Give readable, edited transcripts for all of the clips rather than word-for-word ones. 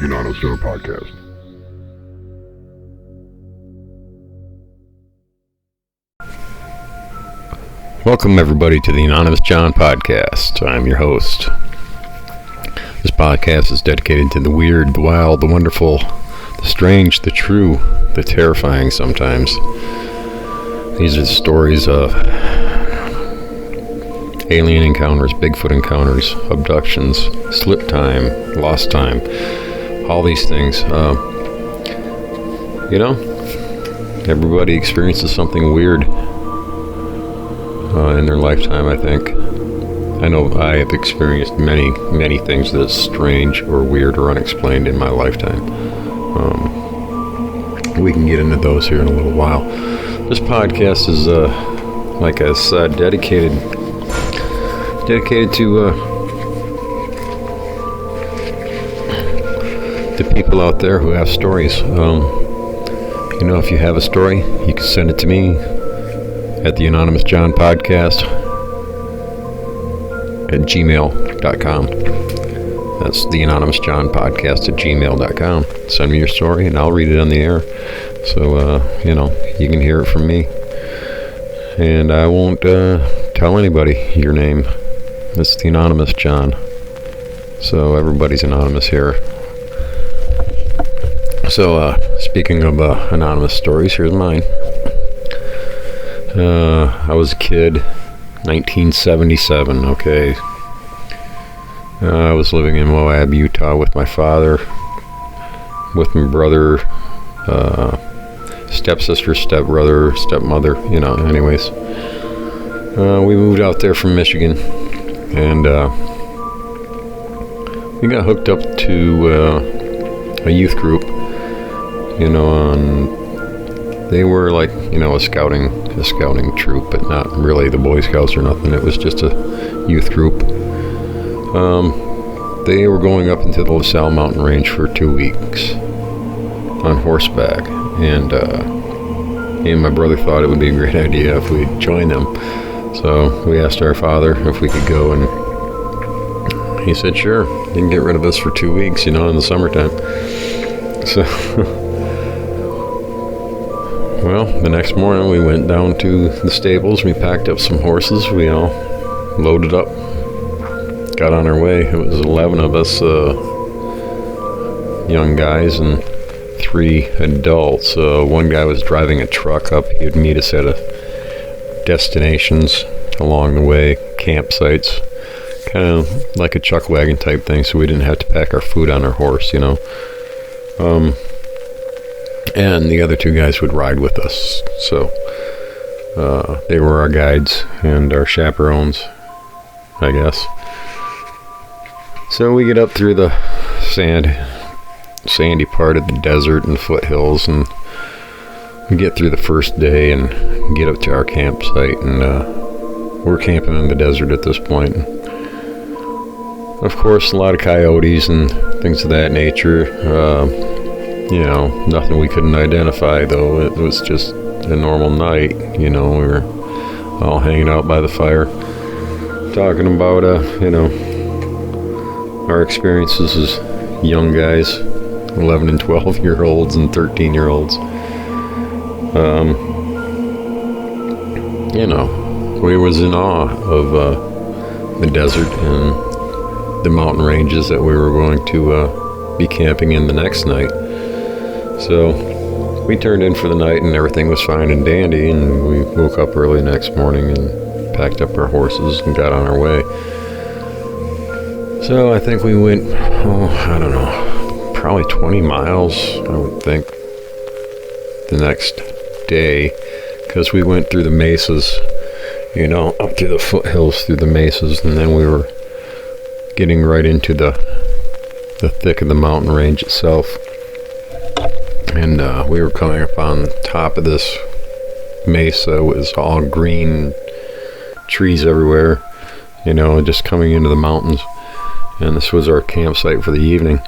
Anonymous John Podcast. Welcome everybody to the Anonymous John Podcast. I'm your host. This podcast is dedicated to the weird, the wild, the wonderful, the strange, the true, the terrifying sometimes. These are the stories of alien encounters, Bigfoot encounters, abductions, slip time, lost time, all these things. Everybody experiences something weird in their lifetime, I think. I know I have experienced many things that's strange or weird or unexplained in my lifetime. We can get into those here in a little while. This podcast is, like I said, dedicated to people out there who have stories. If you have a story, you can send it to me at the Anonymous John Podcast at gmail.com. That's the Anonymous John Podcast at gmail.com. Send me your story and I'll read it on the air. So, you can hear it from me. And I won't tell anybody your name. It's the Anonymous John. So everybody's anonymous here. So, speaking of anonymous stories, here's mine. I was a kid, 1977, okay. I was living in Moab, Utah with my father, with my brother, stepsister, stepbrother, stepmother, anyways. We moved out there from Michigan, and we got hooked up to a youth group, they were like, a scouting troop, but not really the Boy Scouts or nothing. It was just a youth group. They were going up into the LaSalle Mountain Range for 2 weeks on horseback, and me and my brother thought it would be a great idea if we joined them. So we asked our father if we could go, and he said, sure, you can get rid of us for 2 weeks, in the summertime. So, well, the next morning we went down to the stables, we packed up some horses, we all loaded up, got on our way. It was 11 of us young guys and 3 adults. One guy was driving a truck up. He would meet us at destinations along the way, campsites, kind of like a chuck wagon type thing, so we didn't have to pack our food on our horse, and the other 2 guys would ride with us. So they were our guides and our chaperones, I guess. So we get up through the sandy part of the desert and foothills, and we get through the first day and get up to our campsite, and we're camping in the desert at this point. Of course, a lot of coyotes and things of that nature. Nothing we couldn't identify, though. It was just a normal night. We were all hanging out by the fire, talking about, our experiences as young guys, 11 and 12-year-olds and 13-year-olds. We was in awe of the desert and the mountain ranges that we were going to be camping in the next night. So we turned in for the night and everything was fine and dandy, and we woke up early next morning and packed up our horses and got on our way. So I think we went, probably 20 miles, I would think, the next day, because we went through the mesas, up through the foothills, through the mesas, and then we were getting right into the thick of the mountain range itself. And we were coming up on top of this mesa. It was all green, trees everywhere, just coming into the mountains. And this was our campsite for the evening.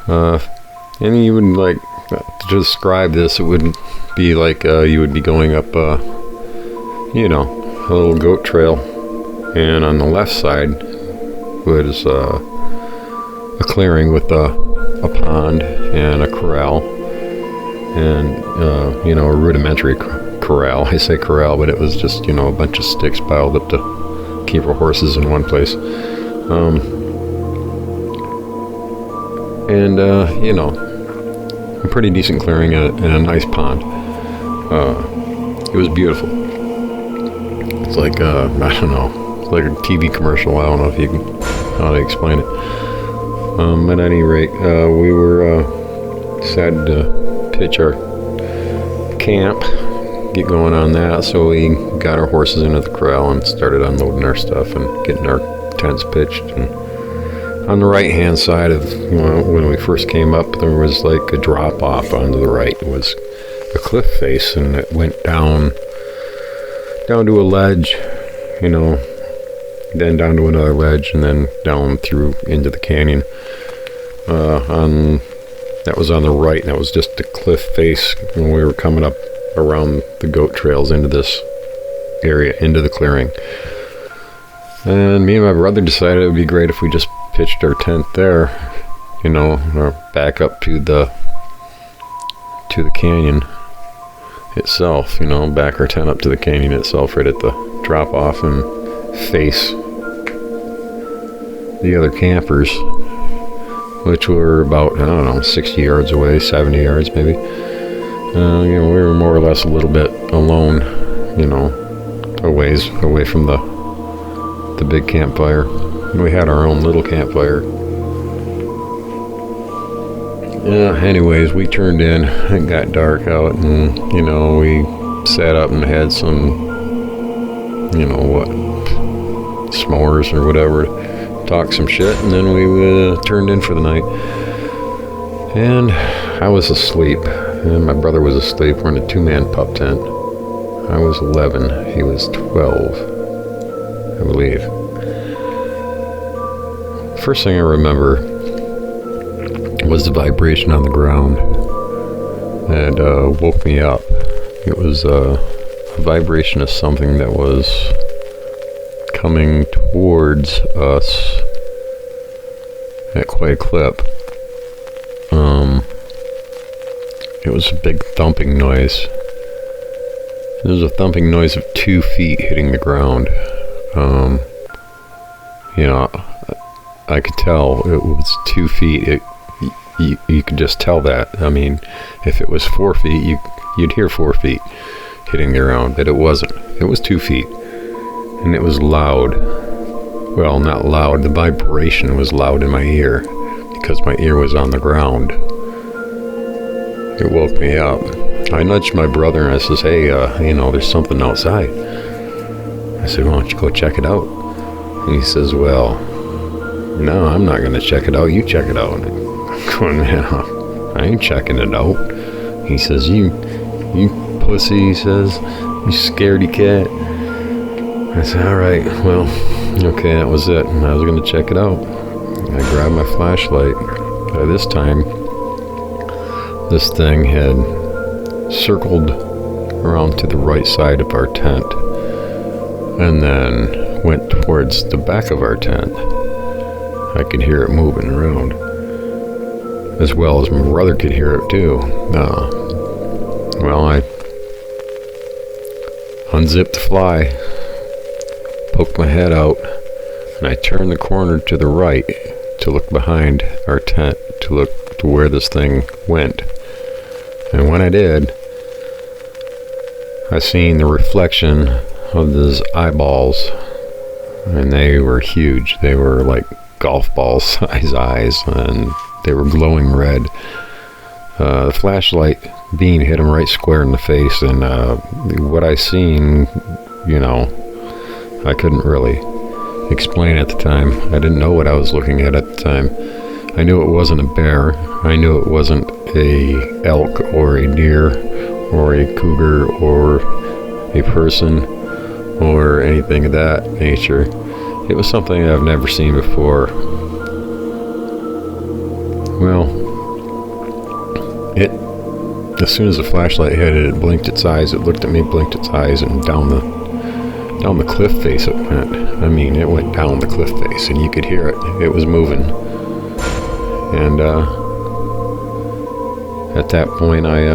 And you would to describe this, it would be like you would be going up, a little goat trail. And on the left side was a clearing with a pond and a corral, and a rudimentary corral. I say corral, but it was just a bunch of sticks piled up to keep our horses in one place. A pretty decent clearing and a nice pond. It was beautiful. It's like I don't know, it's like a TV commercial. I don't know if you can how to explain it. At any rate, we were decided to pitch our camp, get going on that. So we got our horses into the corral and started unloading our stuff and getting our tents pitched. And on the right-hand side of when we first came up, there was like a drop-off onto the right. It was a cliff face, and it went down to a ledge, then down to another ledge, and then down through into the canyon. That was on the right, and that was just a cliff face when we were coming up around the goat trails into this area, into the clearing. And me and my brother decided it would be great if we just pitched our tent there, or back up to the canyon itself, back our tent up to the canyon itself, right at the drop off, and face the other campers, which were about 60 yards away, 70 yards maybe. We were more or less a little bit alone, a ways away from the big campfire. We had our own little campfire. Anyways, we turned in. It got dark out, and we sat up and had some s'mores or whatever, talk some shit, and then we turned in for the night. And I was asleep, and my brother was asleep. We're in a 2-man pup tent. I was 11, he was 12, I believe. First thing I remember was the vibration on the ground that woke me up. It was a vibration of something that was coming towards us at quite a clip. It was a big thumping noise. It was a thumping noise of 2 feet hitting the ground. I could tell it was 2 feet. You could just tell that. I mean, if it was 4 feet, you'd hear 4 feet hitting the ground, but it wasn't. It was 2 feet, and it was loud. Well, not loud. The vibration was loud in my ear because my ear was on the ground. It woke me up. I nudged my brother and I says, "Hey, there's something outside." I said, "Why don't you go check it out?" And he says, "Well, no, I'm not going to check it out. You check it out." Going, "Man, I ain't checking it out." He says, you pussy," he says, "you scaredy cat." I said, "All right, well, okay, that was it." And I was going to check it out. I grabbed my flashlight. By this time, this thing had circled around to the right side of our tent and then went towards the back of our tent. I could hear it moving around, as well as my brother could hear it too. I unzipped the fly, poked my head out, and I turned the corner to the right to look behind our tent to look to where this thing went. And when I did, I seen the reflection of those eyeballs, and they were huge. They were like golf ball size eyes, and they were glowing red. The flashlight beam hit him right square in the face, and what I seen, I couldn't really explain at the time. I didn't know what I was looking at the time. I knew it wasn't a bear. I knew it wasn't a elk or a deer or a cougar or a person or anything of that nature. It was something I've never seen before. Well, as soon as the flashlight hit it, it blinked its eyes. It looked at me, blinked its eyes, and down the cliff face it went. I mean, it went down the cliff face, and you could hear it. It was moving. And at that point, I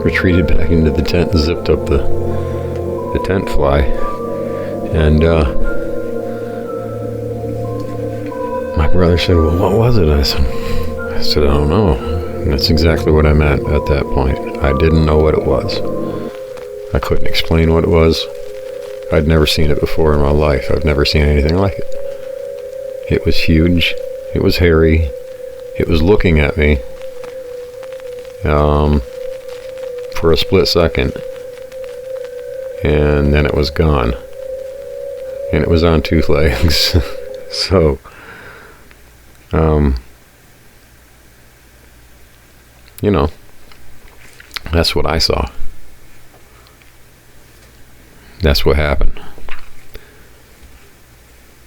retreated back into the tent and zipped up the tent fly. And my brother said, well, what was it? I said, I don't know. And that's exactly what I meant at that point. I didn't know what it was. I couldn't explain what it was. I'd never seen it before in my life. I've never seen anything like it. It was huge. It was hairy. It was looking at me for a split second. And then it was gone. And it was on 2 legs. So, you know, that's what I saw. That's what happened.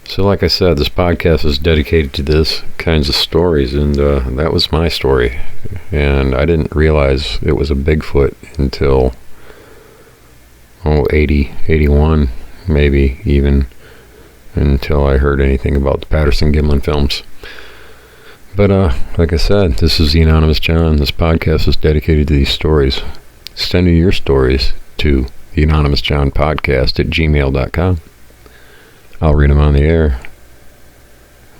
So like I said, this podcast is dedicated to this kinds of stories, and that was my story. And I didn't realize it was a Bigfoot until 80, 81, maybe even, until I heard anything about the Patterson-Gimlin films. But like I said, this is the Anonymous John. This podcast is dedicated to these stories. Send me your stories to the Anonymous John Podcast at gmail.com. I'll read them on the air.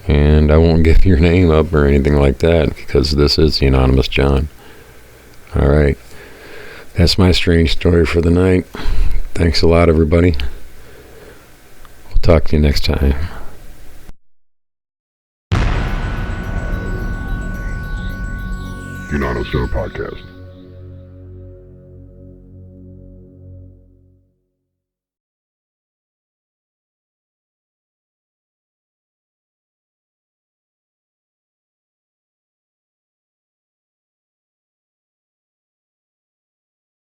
And I won't give your name up or anything like that, because this is the Anonymous John. Alright. That's my strange story for the night. Thanks a lot, everybody. We'll talk to you next time. The Anonymous John Podcast.